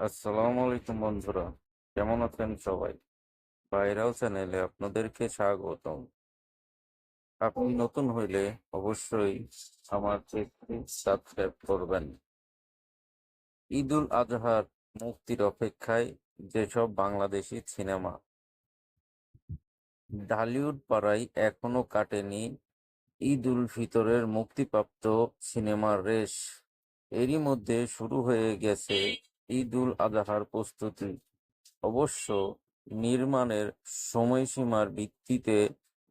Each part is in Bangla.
আসসালামু আলাইকুম বন্ধুরা, কেমন আছেন সবাই? ভাইরাল চ্যানেলে আপনাদেরকে স্বাগতম। আপনি নতুন হইলে অবশ্যই আমার চ্যানেলটি সাবস্ক্রাইব করবেন। ঈদুল আজহার মুক্তির অপেক্ষায় যেসব বাংলাদেশি সিনেমা ঢালিউড পাড়ায় এখনো কাটেনি ঈদ উল ফিতরের মুক্তিপ্রাপ্ত সিনেমার রেশ। এরই মধ্যে শুরু হয়ে গেছে ঈদ উল আজহার প্রস্তুতি। অবশ্য নির্মাণের সময়সীমার ভিত্তিতে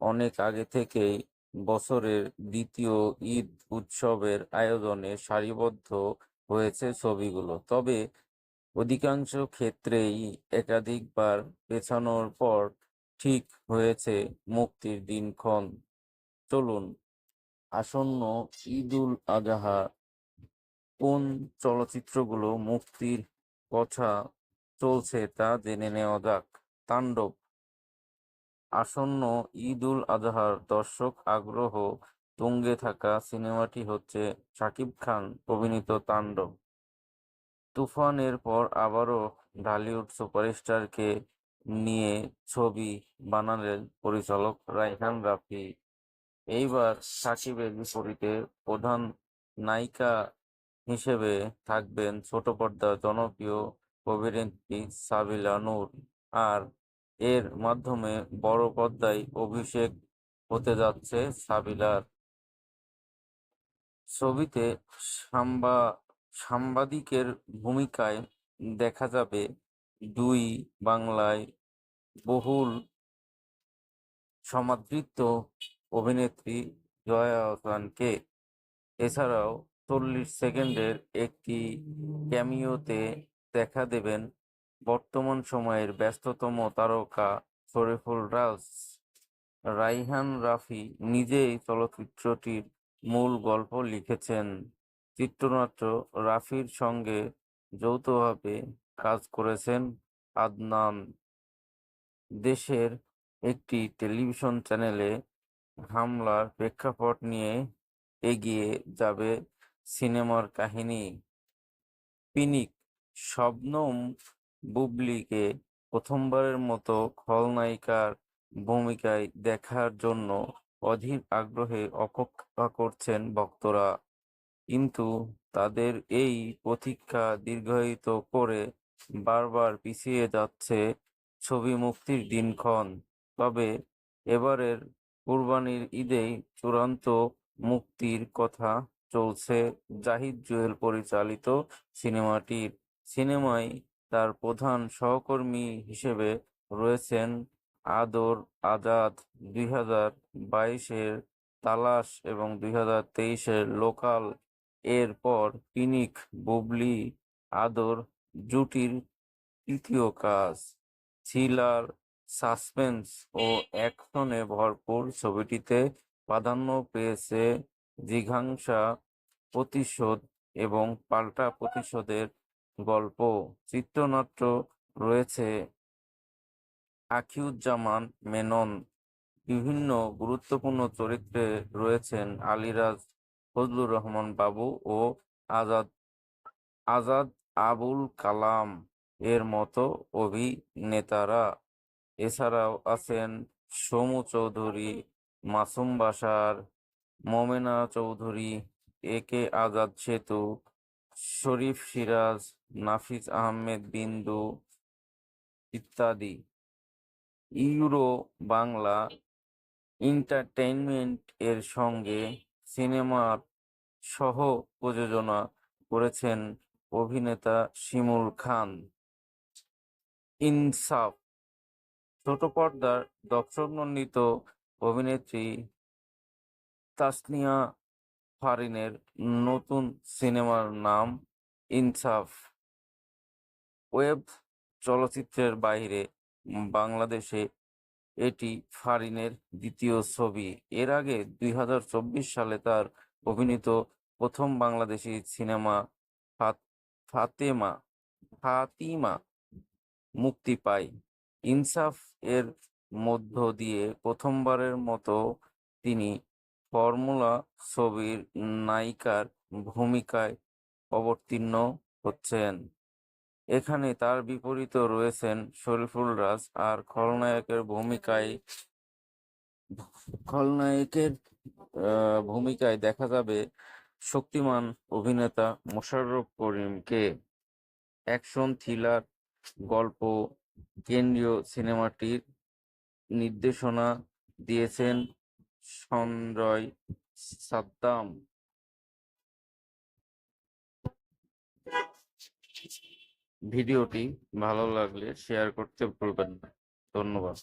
অনেক আগে থেকেই বছরের দ্বিতীয় ঈদ উৎসবের আয়োজনে সারিবদ্ধ হয়েছে ছবিগুলো। তবে অধিকাংশ ক্ষেত্রেই একাধিকবার পেছানোর পর ঠিক হয়েছে মুক্তির দিনক্ষণ। চলুন আসন্ন ঈদ উল আজহা কোন চলচ্চিত্রগুলো মুক্তির কথা চলছে তা জেনে নেওয়া যাক। তাণ্ডব। আসন্ন ঈদ উল আজহার দর্শক আগ্রহ তুঙ্গে থাকা সিনেমাটি হচ্ছে শাকিব খান অভিনীত তাণ্ডব। তুফানের পর আবারও ঢালিউড সুপারস্টারকে নিয়ে ছবি বানালেন পরিচালক রায়হান রাফি। এইবার সাকিবের বিপরীতে প্রধান নায়িকা হিসেবে থাকবেন ছোট পর্দার জনপ্রিয় অভিনেত্রী সাবিলা নূর। আর এর মাধ্যমে বড় পর্দায় অভিষেক হতে যাচ্ছে সাবিলার। ছবিতে সাংবা সাংবাদিকের ভূমিকায় দেখা যাবে দুই বাংলায় বহুল সমাদৃত অভিনেত্রী জয়া আহসানকে। এছাড়াও ৪০ সেকেন্ডের একটি ক্যামিওতে দেখা দেবেন বর্তমান সময়ের ব্যস্ততম তারকা শরীফুল রাজ। রায়হান রাফি নিজেই চলচ্চিত্রটির মূল গল্প লিখেছেন। চিত্রনাট্য রাফির সঙ্গে যৌথভাবে কাজ করেছেন আদনান। দেশের একটি টেলিভিশন চ্যানেলে হামলার প্রেক্ষাপট নিয়ে এগিয়ে যাবে সিনেমার কাহিনী। পিনিক। শবনম বুবলীকে প্রথমবারের মতো খলনায়িকার ভূমিকায় দেখার জন্য অধীর আগ্রহে অপেক্ষা করছেন ভক্তরা। কিন্তু তাদের এই প্রতীক্ষা দীর্ঘায়িত করে বারবার পিছিয়ে যাচ্ছে ছবি মুক্তির দিনক্ষণ। তবে এবারের কুরবানির ঈদেই চূড়ান্ত মুক্তির কথা চলছে জাহিদ জুয়েল পরিচালিত সিনেমাটির। সিনেমায় তার প্রধান সহকর্মী হিসেবে রয়েছেন আদর আজাদ। ২০২২-এর তালাশ এবং ২০২৩-এর লোকাল এর পর পিনিক বুবলী আদর জুটির তৃতীয় কাজ। থ্রিলার, সাসপেন্স ও অ্যাকশনে ভরপুর ছবিটিতে প্রাধান্য পেয়েছে জিঘাংসা প্রতিশোধ এবং পাল্টা প্রতিশোধের গল্প। চিত্রনাট্য রয়েছে আখিউজ্জামান মেনন। বিভিন্ন গুরুত্বপূর্ণ চরিত্রে রয়েছেন আলীরাজ ফজলুর রহমান বাবু ও আজাদ আজাদ আবুল কালাম এর মতো অভিনেতারা। এছাড়াও আছেন সমু চৌধুরী, মাসুম বাশার, মোমেনা চৌধুরী, এ কে আজাদ সেতু, শরীফ সিরাজ, নাফিস আহমেদ বিন্দু ইত্যাদি। ইউরো বাংলা এন্টারটেইনমেন্ট এর সঙ্গে সিনেমার সহ-প্রযোজনা করেছেন অভিনেতা শিমুল খান। ইনসাফ। ছোট পর্দার দর্শকনন্দিত অভিনেত্রী তাসনিয়া ফারিনের নতুন সিনেমার নাম ইনসাফ। ওয়েব চলচ্চিত্রের বাইরে বাংলাদেশে এটি ফারিনের দ্বিতীয় ছবি। এর আগে ২০২৪ সালে তার অভিনীত প্রথম বাংলাদেশী সিনেমা ফাতেমা ফাতিমা মুক্তি পায়। ইনসাফ এর মধ্য দিয়ে প্রথমবারের মতো তিনি ফর্মুলা ছবির নায়িকার ভূমিকায় অবতীর্ণ হচ্ছেন। এখানে তার বিপরীতে রয়েছেন শরীফুল রাজ। আর খলনায়কের ভূমিকায় দেখা যাবে শক্তিমান অভিনেতা মোশাররফ করিমকে। অ্যাকশন থ্রিলার গল্প কেন্দ্রীয় সিনেমাটির নির্দেশনা দিয়েছেন সঞ্জয় সাদ্দাম। ভিডিওটি ভালো লাগলে শেয়ার করতে ভুলবেন না। ধন্যবাদ।